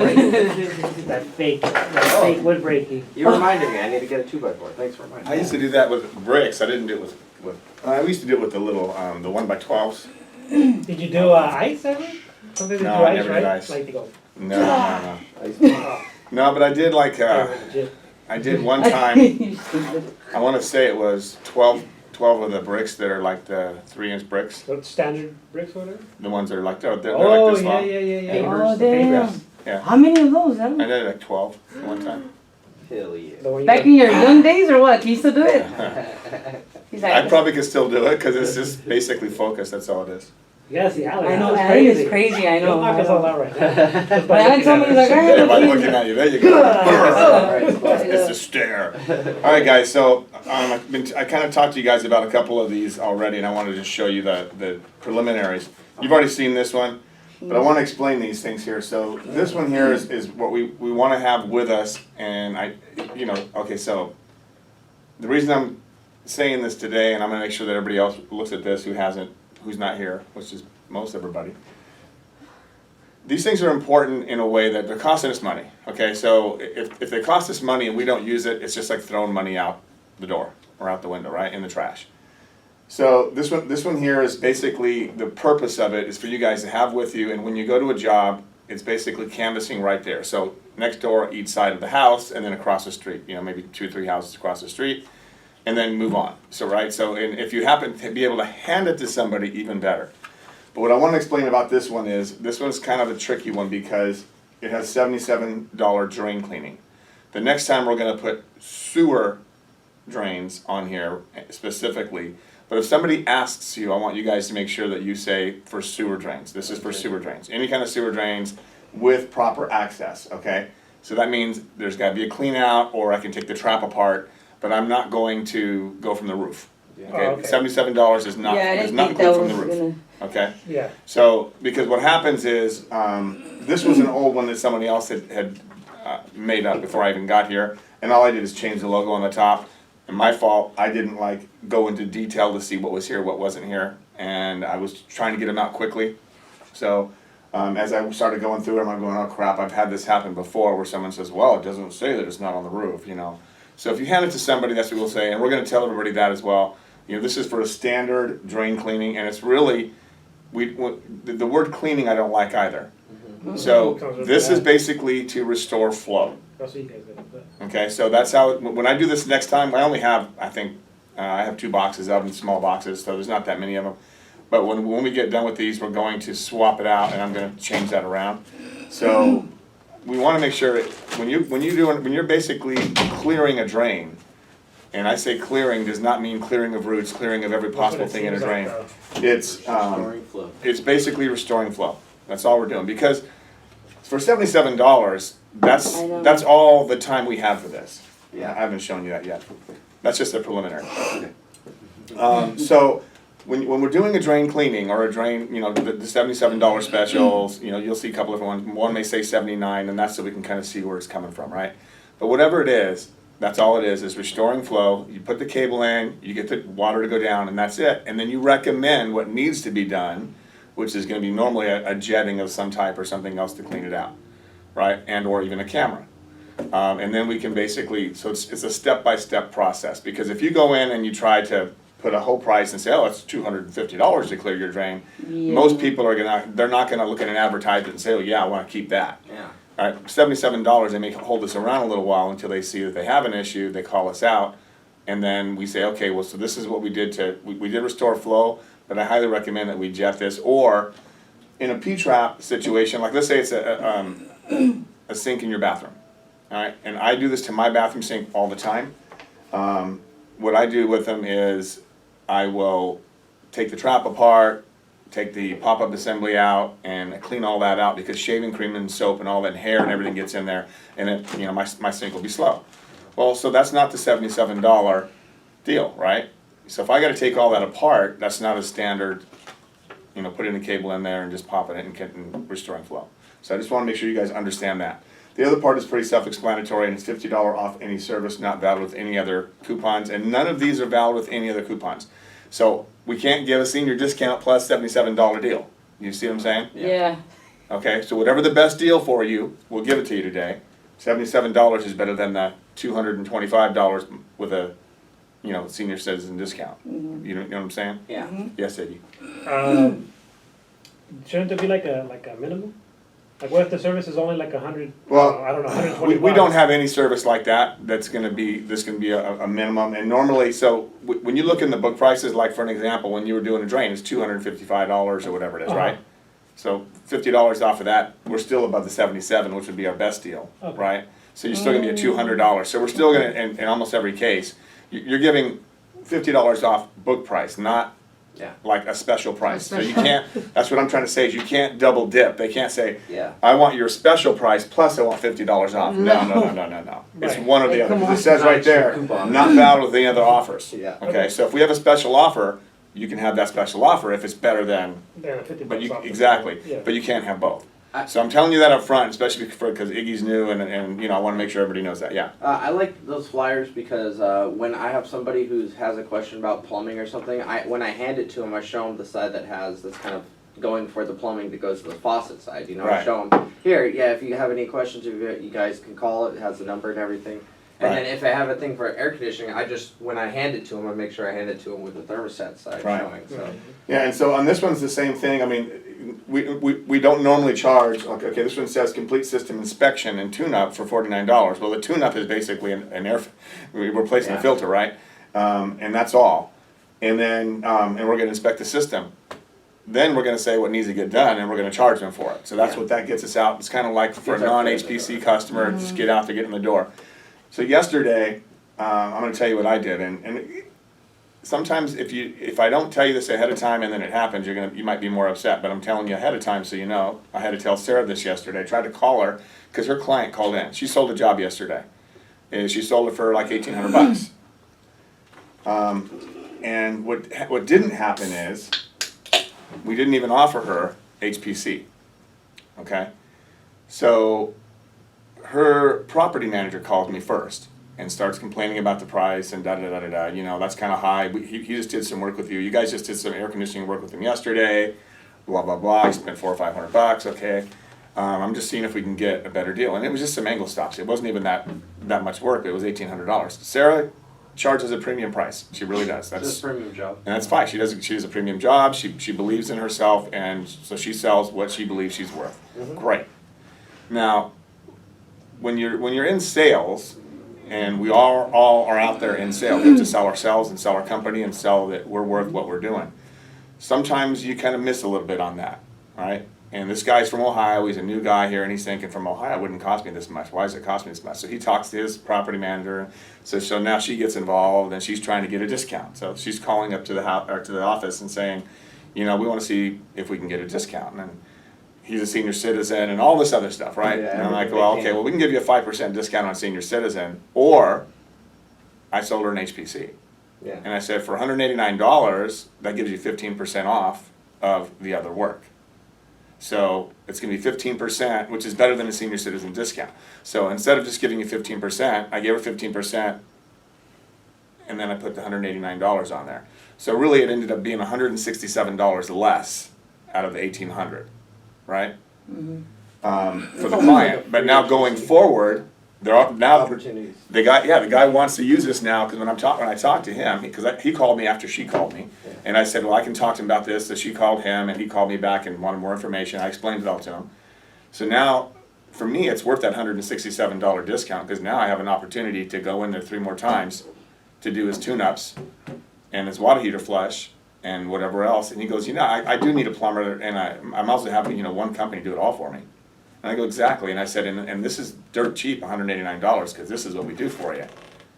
That fake wood breaking. You reminded me, I need to get a 2x4. Thanks for reminding me. I used to do that with bricks. I didn't do it with I used to do it with the little, the 1x12s. Did you do ice ever? Something to No, do I ice, never right? did ice. Like to go. No. Oh, No, but I did like, legit. I did one time, I want to say it was 12 of the bricks that are like the 3-inch bricks. What, standard bricks or whatever? The ones that are like, they're like Oh, this long. yeah. Oh, The papers. damn. Yeah. How many of those? I did like 12 one time. Hell yeah. The one you Back got- in your young days or what? Can you still do it? He's like, I probably could still do it because it's just basically focus, that's all it is. You gotta see Alan. I know, Alan's Alan is crazy, I know. He'll knock I us all know. out right now. Just by But Alan looking told me, at he's like, us. I Yeah, by have looking at you, there you go. It's a stare. All right, guys. So I kind of talked to you guys about a couple of these already, and I wanted to just show you the preliminaries. You've already seen this one, but I want to explain these things here. So this one here is what we want to have with us, and okay. So the reason I'm saying this today, and I'm going to make sure that everybody else looks at this who's not here, which is most everybody. These things are important in a way that they're costing us money, okay? So if they cost us money and we don't use it, it's just like throwing money out the door or out the window, right, in the trash. So this one here is basically, the purpose of it is for you guys to have with you, and when you go to a job, it's basically canvassing right there. So next door, each side of the house, and then across the street, maybe 2 or 3 houses across the street, and then move on. So, right, so and if you happen to be able to hand it to somebody, even better. But what I want to explain about this one is, this one's kind of a tricky one because it has $77 drain cleaning. The next time we're going to put sewer drains on here specifically. But if somebody asks you, I want you guys to make sure that you say for sewer drains. This is for sewer drains. Any kind of sewer drains with proper access, okay? So that means there's got to be a clean out, or I can take the trap apart, but I'm not going to go from the roof. Okay? Oh, okay. $77 is not, Yeah, I is didn't not think that included from was the roof. Okay? Yeah. So, because what happens is, this was an old one that somebody else had made up before I even got here, and all I did is change the logo on the top. And my fault, I didn't go into detail to see what was here, what wasn't here, and I was trying to get them out quickly. So, as I started going through them, I'm going, oh crap, I've had this happen before, where someone says, well, it doesn't say that it's not on the roof, So if you hand it to somebody, that's what we'll say, and we're going to tell everybody that as well. This is for a standard drain cleaning, and it's really, the word cleaning I don't like either. So this is basically to restore flow. That's what you guys did. Okay, so that's how, when I do this next time, I only have, I think, I have 2 boxes of them, small boxes, so there's not that many of them. But when we get done with these, we're going to swap it out, and I'm going to change that around. So we want to make sure, when you're basically clearing a drain, and I say clearing does not mean clearing of roots, clearing of every possible thing in a drain. It's basically restoring flow. That's all we're doing, because for $77, that's all the time we have for this. Yeah, I haven't shown you that yet. That's just a preliminary. So when we're doing a drain cleaning or a drain, the $77 specials, you'll see a couple of ones. One may say $79, and that's so we can kind of see where it's coming from, right? But whatever it is, that's all it is restoring flow. You put the cable in, you get the water to go down, and that's it. And then you recommend what needs to be done, which is going to be normally a jetting of some type or something else to clean it out, right? And or even a camera. And then we can basically, so it's a step-by-step process. Because if you go in and you try to put a whole price and say, oh, it's $250 to clear your drain, most people they're not gonna look at an advertisement and say, oh yeah, I wanna keep that. Yeah. All right, $77, they may hold us around a little while until they see that they have an issue, they call us out, and then we say, okay, well, so this is what we did we did restore flow, but I highly recommend that we jet this, or in a P-trap situation, like let's say it's a sink in your bathroom, all right, and I do this to my bathroom sink all the time. What I do with them is I will take the trap apart, take the pop-up assembly out, and clean all that out, because shaving cream and soap and all that hair and everything gets in there, and it, my sink will be slow. Well, so that's not the $77 deal, right? So if I got to take all that apart, that's not a standard, putting a cable in there and just popping it and restoring flow. So I just want to make sure you guys understand that. The other part is pretty self-explanatory, and it's $50 off any service, not valid with any other coupons, and none of these are valid with any other coupons. So we can't give a senior discount plus $77 deal. You see what I'm saying? Yeah. Okay, so whatever the best deal for you, we'll give it to you today. $77 is better than the $225 with a, senior citizen discount. You know what I'm saying? Yeah. Yes, Eddie. Shouldn't there be like a minimum? Like what if the service is only like 100, Well, I don't know, 120 We don't bucks? have any service like that, that's gonna be a minimum, and normally, so, when you look in the book prices, like for an example, when you were doing a drain, it's $255 or whatever it is, right? So $50 off of that, we're still above the 77, which would be our best deal, Okay. right? So you're still gonna be at $200, so we're still gonna, in almost every case, you're giving $50 off book price, not Yeah. like a special price. So you can't, that's what I'm trying to say, is you can't double dip. They can't say, Yeah. I want your special price plus I want $50 off. No. It's Right. one or the Hey, other. come 'Cause on. it says right there, Coupon. not valid with any other offers. Yeah. Okay, so if we have a special offer, you can have that special offer if it's better than, Yeah, 50 but bucks you, off the- exactly, Yeah. but you can't have both. I- So I'm telling you that up front, especially because Iggy's new and I wanna make sure everybody knows that, yeah. I like those flyers because when I have somebody who has a question about plumbing or something, when I hand it to them, I show them the side that's kind of going for the plumbing that goes to the faucet side. I Right. show them here. Yeah, if you have any questions, you guys can call it. It has the number and everything. And Right. then if I have a thing for air conditioning, when I hand it to them, I make sure I hand it to them with the thermostat side Right. showing. So Yeah, and so on this one's the same thing, I mean, we don't normally charge, okay, this one says complete system inspection and tune-up for $49. Well, the tune-up is basically an air, we're replacing a Yeah. filter, right? And that's all. And then, and we're gonna inspect the system. Then we're gonna say what needs to get done, and we're gonna charge them for it. So that's Yeah. what that gets us out. It's kinda like for a Gets our foot in the non-HPC door. customer, just get out there, get in the door. So yesterday, I'm gonna tell you what I did, and sometimes if I don't tell you this ahead of time and then it happens, you might be more upset, but I'm telling you ahead of time so you know. I had to tell Sarah this yesterday. I tried to call her, cause her client called in. She sold a job yesterday. And she sold it for like $1,800. And what didn't happen is, we didn't even offer her HPC, okay? So, her property manager calls me first and starts complaining about the price and da-da-da-da-da, that's kinda high, he just did some work with you guys just did some air conditioning work with him yesterday, blah, blah, blah, he spent $400 or $500, okay? I'm just seeing if we can get a better deal, and it was just some angle stops, it wasn't even that much work, it was $1,800. Sarah charges a premium price, she really does, it's a premium job. and that's fine. She does a premium job. She believes in herself, and so she sells what she believes she's worth. Great. Now, when you're in sales, and we all are out there in sales, we have to sell ourselves and sell our company and sell that we're worth what we're doing. Sometimes you kind of miss a little bit on that, all right? And this guy's from Ohio. He's a new guy here, and he's thinking, from Ohio, it wouldn't cost me this much. Why does it cost me this much? So he talks to his property manager. So now she gets involved, and she's trying to get a discount. So she's calling up to the house or to the office and saying, we want to see if we can get a discount. And he's a senior citizen, and all this other stuff, right? Yeah, and I'm like, everything well, they okay, can. well, we can give you a 5% discount on senior citizen, or I sold her an HPC. Yeah. And I said, for $189, that gives you 15% off of the other work. So it's gonna be 15%, which is better than a senior citizen discount. So instead of just giving you 15%, I gave her 15%, and then I put the $189 on there. So really, it ended up being $167 less out of the $1,800, right? For the client. But now going forward, there are now Opportunities. the guy wants to use this now, because when I talked to him, because he called me after she called me, and I said, well, I can talk to him about this, so she called him, and he called me back and wanted more information, I explained it all to him. So now, for me, it's worth that $167 discount, because now I have an opportunity to go in there 3 more times to do his tune-ups, and his water heater flush, and whatever else, and he goes, I do need a plumber, and I'm also having, one company do it all for me. And I go, exactly, and I said, and this is dirt cheap, $189, because this is what we do for you.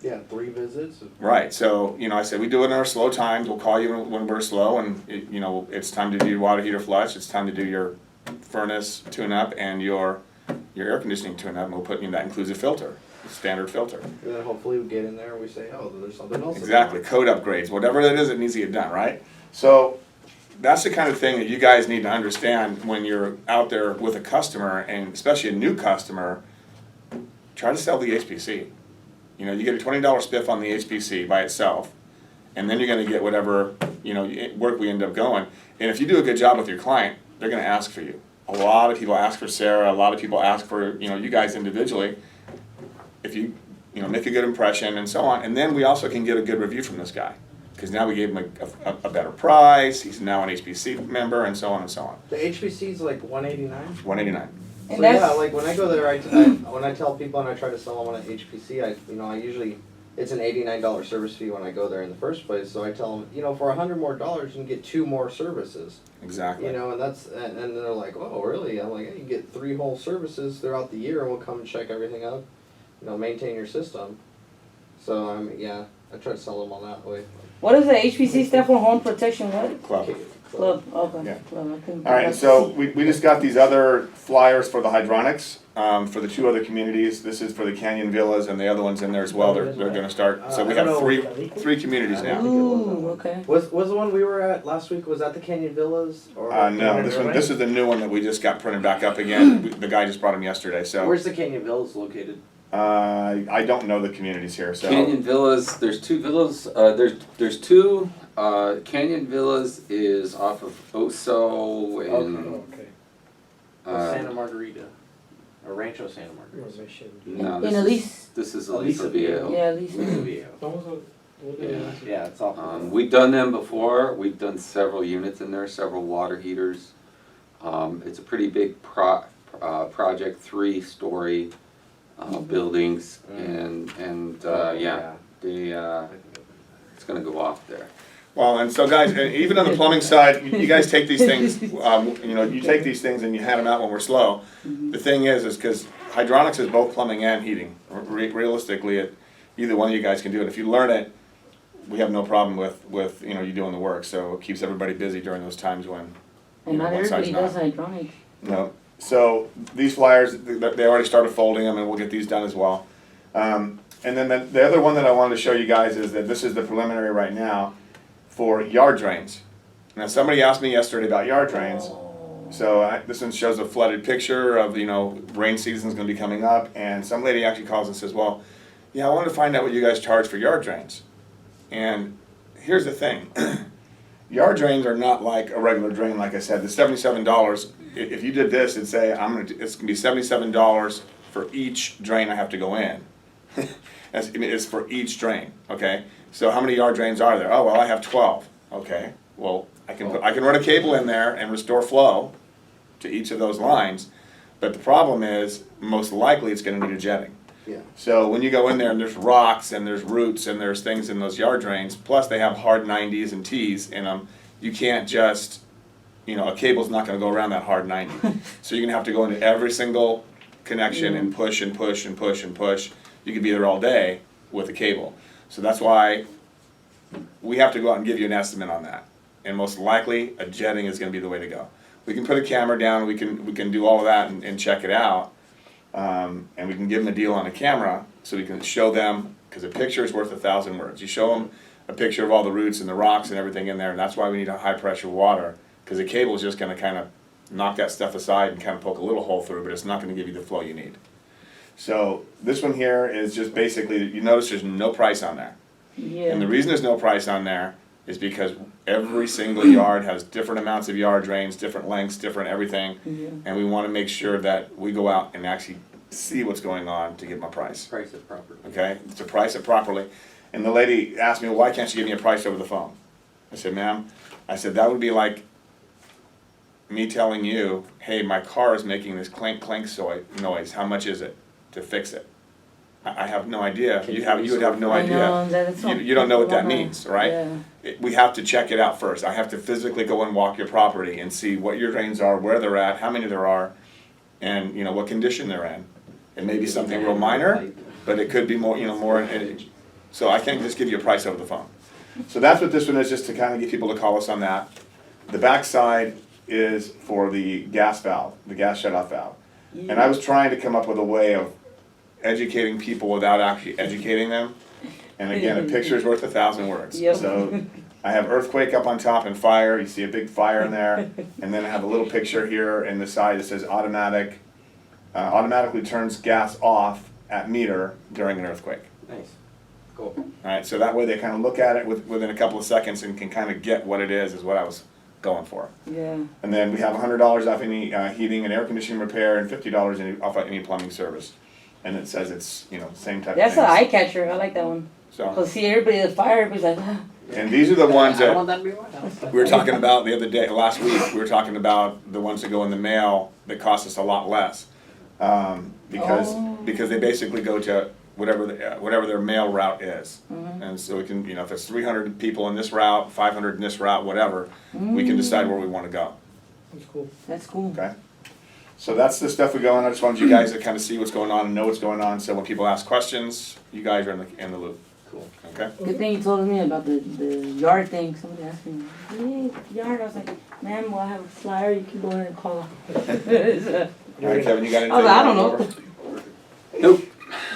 Yeah, 3 visits. Right, so, I said, we do it in our slow times, we'll call you when we're slow, and, it's time to do your water heater flush, it's time to do your furnace tune-up and your air conditioning tune-up, and we'll put, that includes a filter, a standard filter. And then hopefully we get in there and we say, oh, there's something else. Exactly, code upgrades, whatever it is that needs to get done, right? So, that's the kind of thing that you guys need to understand when you're out there with a customer, and especially a new customer, try to sell the HPC. You get a $20 spiff on the HPC by itself, and then you're gonna get whatever, work we end up going. And if you do a good job with your client, they're gonna ask for you. a lot of people ask for Sarah, a lot of people ask for, you guys individually. If you, make a good impression and so on. And then we also can get a good review from this guy. Because now we gave him a better price, he's now an HPC member, and so on and so on. The HPC is like $189. $189. And So yeah, that's- like when I go there, when I tell people and I try to sell them on an HPC, I usually, it's an $89 service fee when I go there in the first place. So I tell them, for $100 more, you can get 2 more services. Exactly. And and they're like, oh really? I'm like, hey, you get 3 whole services throughout the year, and we'll come and check everything out. Maintain your system. So I try to sell them on that way. What does the HPC stand for? Home Protection what? Club. Club. Okay. Yeah. Club. I couldn't- All right, so we just got these other flyers for the hydronics, for the 2 other communities. This is for the Canyon Villas, and the other one's in there as well. They're gonna start, so we I don't have know. three communities I now. don't think it was that Ooh, one. okay. Was the one we were at last week, was that the Canyon Villas? Or No, this is the new one that we just got printed back up again. The guy just brought them yesterday, so. Where's the Canyon Villas located? I don't know the communities here, so. Canyon Villas, there's 2 villas, there's 2, Canyon Villas is off of Oso and, Okay. Santa Margarita, or Rancho Santa Margarita. no, In Elise. this is Elisa Elisa Viejo. Yeah, at least. Yeah, it's all. We've done them before, we've done several units in there, several water heaters. It's a pretty big project, 3-story buildings, and it's gonna go off there. Well, and so guys, even on the plumbing side, you guys take these things, you take these things and you hand them out when we're slow. The thing is because hydronics is both plumbing and heating. Realistically, either one of you guys can do it. If you learn it, we have no problem with you doing the work. So it keeps everybody busy during those times when. And not one side's everybody does not. hydronics. No. So these flyers, they already started folding them, and we'll get these done as well. And then the other one that I wanted to show you guys is that this is the preliminary right now for yard drains. Now somebody asked me yesterday about yard drains. So this one shows a flooded picture of, rain season's gonna be coming up, and some lady actually calls and says, well, yeah, I wanted to find out what you guys charge for yard drains. And here's the thing. Yard drains are not like a regular drain, like I said. The $77, if you did this, it'd say, it's gonna be $77 for each drain I have to go in. It's for each drain, okay? So how many yard drains are there? Oh, well, I have 12. Okay, well, I can run a cable in there and restore flow to each of those lines, but the problem is, most likely it's gonna need a jetting. Yeah. So when you go in there and there's rocks and there's roots and there's things in those yard drains, plus they have hard 90s and T's in them, you can't just, a cable's not gonna go around that hard 90. So you're gonna have to go into every single connection and push and push and push and push. You could be there all day with a cable. So that's why we have to go out and give you an estimate on that. And most likely, a jetting is gonna be the way to go. We can put a camera down, we can do all of that and check it out. And we can give them a deal on a camera so we can show them, because a picture is worth 1,000 words. You show them a picture of all the roots and the rocks and everything in there, and that's why we need a high pressure water, because the cable is just going to kind of knock that stuff aside and kind of poke a little hole through, but it's not going to give you the flow you need. So this one here is just basically, you notice there's no price on there. Yeah. And the reason there's no price on there is because every single yard has different amounts of yard drains, different lengths, different everything. Yeah. And we want to make sure that we go out and actually see what's going on to give them a price. Price it properly. Okay? To price it properly. And the lady asked me, well, why can't you give me a price over the phone? I said, ma'am, that would be like me telling you, hey, my car is making this clank clank noise. How much is it to fix it? I have no idea. You would have no I know, idea. that's what You don't know what that people means, right? Yeah. We have to check it out first. I have to physically go and walk your property and see what your drains are, where they're at, how many there are, and what condition they're in. It may be something real minor, but it could be more, more. So I can't just give you a price over the phone. So that's what this one is, just to kind of get people to call us on that. The back side is for the gas valve, the gas shutoff valve. And I was trying to come up with a way of educating people without actually educating them. And again, a picture is worth 1,000 words. Yep. So I have earthquake up on top and fire. You see a big fire in there. And then I have a little picture here in the side that says automatically turns gas off at meter during an earthquake. Nice. Cool. All right, so that way they kind of look at it within a couple of seconds and can kind of get what it is what I was going for. Yeah. And then we have $100 off any heating and air conditioning repair and $50 off any plumbing service. And it says it's, you know, same type That's of an thing. eye catcher. I like that one. So, Cause see everybody, the fire, everybody's like, ah. and these are the ones I that don't want that to be my house. we were talking about the other day, last week, we were talking about the ones that go in the mail that cost us a lot less. Because they basically go to whatever their mail route is. And so we can, you know, if it's 300 people in this route, 500 in this route, whatever, we can decide where we want to go, That's cool. That's cool. okay? So that's the stuff we go on. I just wanted you guys to kind of see what's going on and know what's going on, so when people ask questions, you guys are in the loop. Cool. Okay? Good thing you told me about the yard thing. Somebody asked me, hey, yard. I was like, ma'am, well, I have a flyer. You can go ahead and call. All right, Kevin, you got anything? I was like, I don't know. Nope.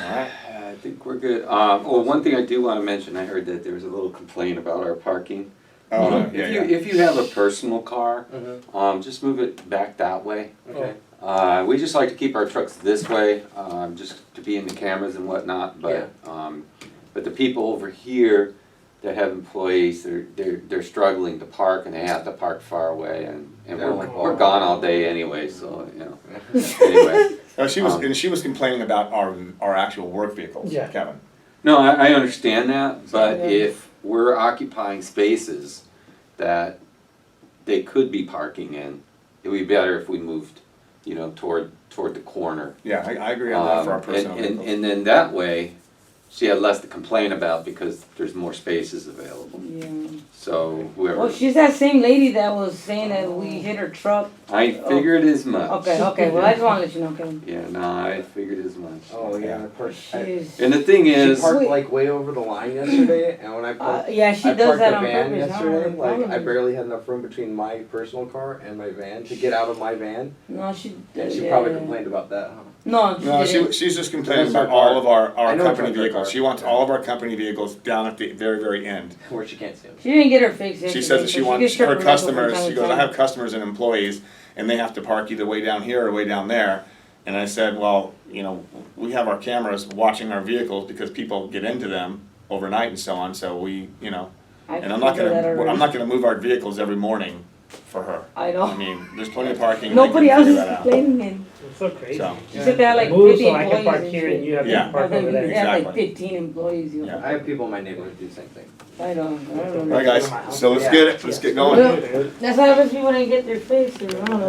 All right. I think we're good. Oh, one thing I do want to mention, I heard that there was a little complaint about our parking. Oh, If you have a personal car, Mhm. just move it back that way. Okay. We just like to keep our trucks this way, just to be in the cameras and whatnot, but the people over here that have employees, they're struggling to park and they have to park far away and They're like, we're gone all day anyway, so, you know, anyway. No, she was complaining about our actual work vehicles, Yeah. Kevin. No, I understand that, but Yeah. if we're occupying spaces that they could be parking in, it would be better if we moved, you know, toward the corner. Yeah, I agree on that for our personal vehicles. And then that way, she had less to complain about because there's more spaces available. Yeah. So whoever, Well, she's that same lady that was saying that we hit her truck. I figured as much. Okay. Well, I just want to let you know, Kevin. Yeah, no, I figured as much. Oh yeah, She's, And the thing she is, parked like way over the line yesterday, and when I parked, yeah, she I does parked that the on van purpose. yesterday. No, Like I problem. barely had enough room between my personal car and my van to get out of my van, No, she. and she yeah. probably complained about that. Huh? No, No, didn't. she's just complaining That's her about all car. of our I know it's company her car. vehicles. She wants all of our company vehicles down at the very, very end. Where she can't see him. She didn't get her fixed yet. She says that she so wants gets stripped her from us from customers, time she to goes, I time. have customers and employees, and they have to park either way down here or way down there. And I said, well, you know, we have our cameras watching our vehicles because people get into them overnight and so on, so we, you know, and I'm not figured that already. gonna move our vehicles every morning for her. I know. I mean, there's plenty of parking. they Nobody can else figure is that out. complaining. It's so crazy. So, She said they had like Move 50 so I can employees park and here and you shit. have Yeah. to park over there. They have like Exactly. 15 employees. You know. Yeah. I have people in my neighborhood do the same thing. I know. all right, guys, so let's get going. That's how those people didn't get their fixed. Or I don't know.